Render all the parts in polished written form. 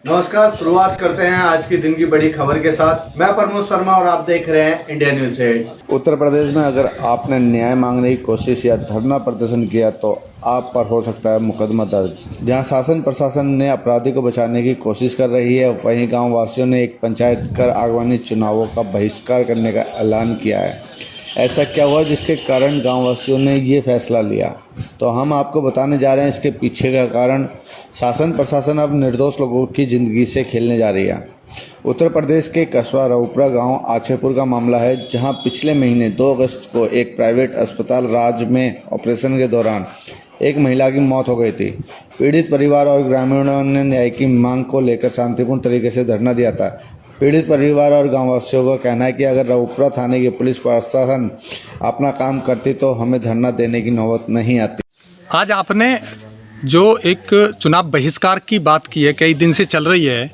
नमस्कार, शुरुआत करते हैं आज की दिन की बड़ी खबर के साथ। मैं प्रमोद शर्मा और आप देख रहे हैं इंडिया न्यूज 8। उत्तर प्रदेश में अगर आपने न्याय मांगने की कोशिश या धरना प्रदर्शन किया तो आप पर हो सकता है मुकदमा दर्ज। जहां शासन प्रशासन ने अपराधी को बचाने की कोशिश कर रही है, वहीं गाँव वासियों ने एक पंचायत कर आगामी चुनावों का बहिष्कार करने का ऐलान किया है। ऐसा क्या हुआ जिसके कारण गाँव वासियों ने ये फैसला लिया, तो हम आपको बताने जा रहे हैं इसके पीछे का कारण। शासन प्रशासन अब निर्दोष लोगों की ज़िंदगी से खेलने जा रही है। उत्तर प्रदेश के कस्बा रऊपुरा गांव आछेपुर का मामला है, जहां पिछले महीने 2 अगस्त को एक प्राइवेट अस्पताल राज में ऑपरेशन के दौरान एक महिला की मौत हो गई थी। पीड़ित परिवार और ग्रामीणों ने न्याय की मांग को लेकर शांतिपूर्ण तरीके से धरना दिया था। पीड़ित परिवार और गाँववासियों का कहना है कि अगर रऊपुरा थाने की पुलिस प्रशासन अपना काम करती तो हमें धरना देने की नौबत नहीं आती। आज आपने जो एक चुनाव बहिष्कार की बात की है, कई दिन से चल रही है,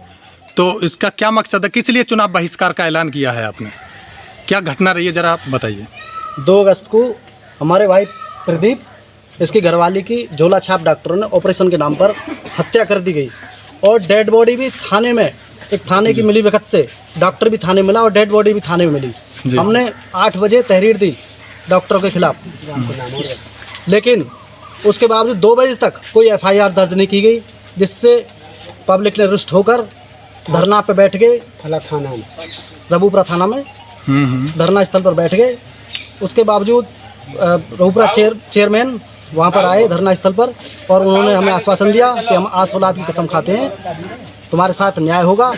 तो इसका क्या मकसद है? किस लिए चुनाव बहिष्कार का ऐलान किया है आपने? क्या घटना रही है, ज़रा आप बताइए। 2 अगस्त को हमारे भाई प्रदीप, इसकी घरवाली की झोला छाप डॉक्टरों ने ऑपरेशन के नाम पर हत्या कर दी गई और डेड बॉडी भी थाने में, एक थाने की मिली वक्त से डॉक्टर भी थाने मिला और डेड बॉडी भी थाने में मिली। हमने 8 बजे तहरीर दी डॉक्टरों के खिलाफ, लेकिन उसके बावजूद 2 बजे तक कोई एफआईआर दर्ज नहीं की गई, जिससे पब्लिक ने रुष्ट होकर धरना पे बैठ गए। थाना में, रऊपुरा थाना में धरना स्थल पर बैठ गए। उसके बावजूद रऊपुरा चेयरमैन वहाँ पर आए धरना स्थल पर और उन्होंने हमें आश्वासन दिया कि हम आस औलाद की कसम खाते हैं, तुम्हारे साथ न्याय होगा।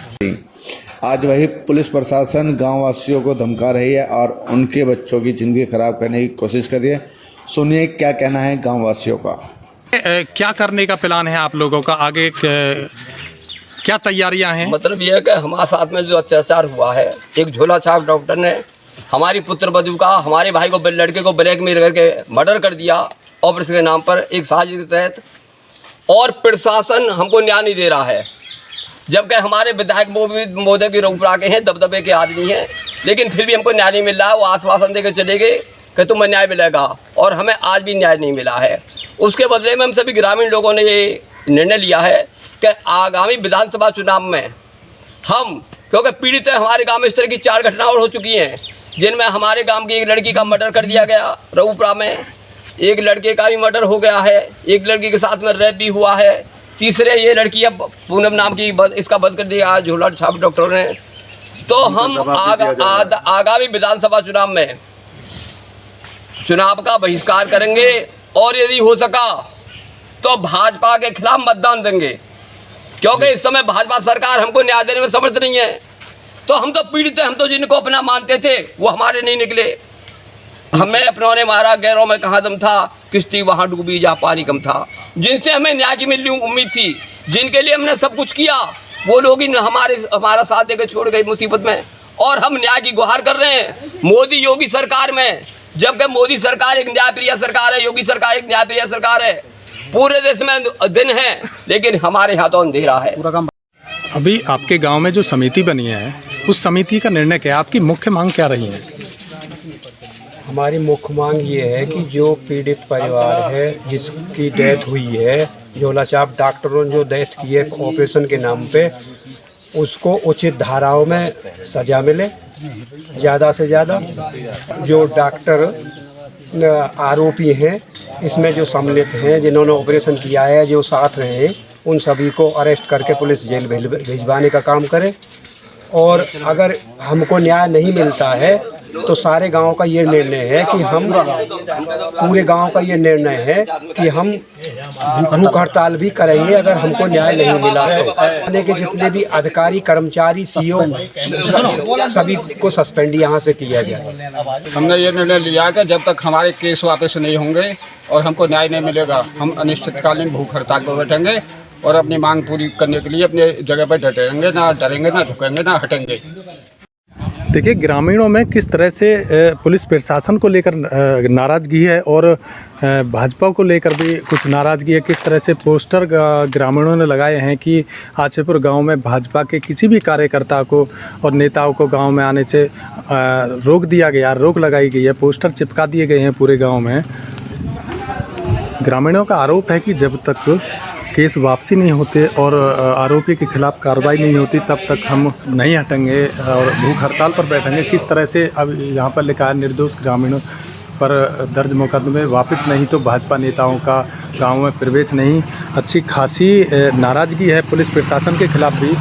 आज वही पुलिस प्रशासन गाँव वासियों को धमका रही है और उनके बच्चों की ज़िंदगी खराब करने की कोशिश कर रही है। सुनिए क्या कहना है गाँव वासियों का। क्या करने का प्लान है आप लोगों का आगे? क्या तैयारियां हैं? मतलब यह है कि हमारे साथ में जो अत्याचार हुआ है, एक झोला छाप डॉक्टर ने हमारी पुत्र वधू का, हमारे भाई को, लड़के को ब्लैकमेल करके मर्डर कर दिया ऑपरेशन के नाम पर, एक साजिश के तहत। और प्रशासन हमको न्याय नहीं दे रहा है, जबकि हमारे विधायक महोदय की रऊपुरा के हैं, दबदबे के आदमी हैं, लेकिन फिर भी हमको न्याय नहीं मिल रहा है। वो आश्वासन देकर चले गए कि तुम्हें न्याय मिलेगा, और हमें आज भी न्याय नहीं मिला है। उसके बदले में हम सभी ग्रामीण लोगों ने ये निर्णय लिया है कि आगामी विधानसभा चुनाव में हम, क्योंकि पीड़ित है हमारे गांव में, इस तरह की 4 घटनाएं और हो चुकी हैं, जिनमें हमारे गांव की एक लड़की का मर्डर कर दिया गया रऊपुरा में, एक लड़के का भी मर्डर हो गया है, एक लड़की के साथ में रेप भी हुआ है, तीसरे ये लड़की अब पूनम नाम की इसका बंद कर दिया झोला छाप डॉक्टरों ने। तो हम आगामी विधानसभा चुनाव में चुनाव का बहिष्कार करेंगे और यदि हो सका तो भाजपा के खिलाफ मतदान देंगे, क्योंकि इस समय भाजपा सरकार हमको न्याय देने में समर्थ नहीं है। तो हम तो पीड़ित हैं, हम तो जिनको अपना मानते थे वो हमारे नहीं निकले। हमें अपनों ने मारा, गैरों में कहाँ दम था, किश्ती वहाँ डूबी जहाँ पानी कम था। जिनसे हमें न्याय की मिलने उम्मीद थी, जिनके लिए हमने सब कुछ किया, वो लोग ही हमारा साथ देकर छोड़ गए मुसीबत में। और हम न्याय की गुहार कर रहे हैं मोदी योगी सरकार में, जबकि मोदी सरकार एक न्यायप्रिय सरकार है, योगी सरकार एक न्यायप्रिय सरकार है। पूरे देश में दिन है, लेकिन हमारे यहाँ तो अंधेरा है। अभी आपके गांव में जो समिति बनी है, उस समिति का निर्णय क्या है? आपकी मुख्य मांग क्या रही है? हमारी मुख्य मांग ये है कि जो पीड़ित परिवार है, जिसकी डेथ हुई है, झोला छाप डॉक्टरों ने जो डेथ की है ऑपरेशन के नाम पे, उसको उचित धाराओं में सजा मिले ज़्यादा से ज़्यादा। जो डॉक्टर आरोपी हैं इसमें जो सम्मिलित हैं, जिन्होंने ऑपरेशन किया है, जो साथ रहे हैं, उन सभी को अरेस्ट करके पुलिस जेल भिजवाने का काम करे। और अगर हमको न्याय नहीं मिलता है तो सारे गांव का ये निर्णय है कि हम, पूरे गांव का ये निर्णय है कि हम भूख हड़ताल भी करेंगे अगर हमको न्याय नहीं मिला तो। थाने के जितने भी अधिकारी, कर्मचारी, सीओ, सभी को सस्पेंड यहाँ से किया जाए। हमने ये निर्णय लिया कि जब तक हमारे केस वापस नहीं होंगे और हमको न्याय नहीं मिलेगा, हम अनिश्चितकालीन भूख हड़ताल पर बैठेंगे और अपनी मांग पूरी करने के लिए अपने जगह पर डटे रहेंगे, ना डरेंगे, ना झुकेंगे, ना हटेंगे। देखिए, ग्रामीणों में किस तरह से पुलिस प्रशासन को लेकर नाराज़गी है और भाजपा को लेकर भी कुछ नाराज़गी है। किस तरह से पोस्टर ग्रामीणों ने लगाए हैं कि आछेपुर गांव में भाजपा के किसी भी कार्यकर्ता को और नेताओं को गांव में आने से रोक दिया गया, रोक लगाई गई है, पोस्टर चिपका दिए गए हैं पूरे गांव में। ग्रामीणों का आरोप है कि जब तक केस वापसी नहीं होते और आरोपी के खिलाफ कार्रवाई नहीं होती तब तक हम नहीं हटेंगे और भूख हड़ताल पर बैठेंगे। किस तरह से अब यहाँ पर लिखा है निर्दोष ग्रामीणों पर दर्ज मुकदमे वापस नहीं तो भाजपा नेताओं का गाँव में प्रवेश नहीं। अच्छी खासी नाराज़गी है पुलिस प्रशासन के खिलाफ भी।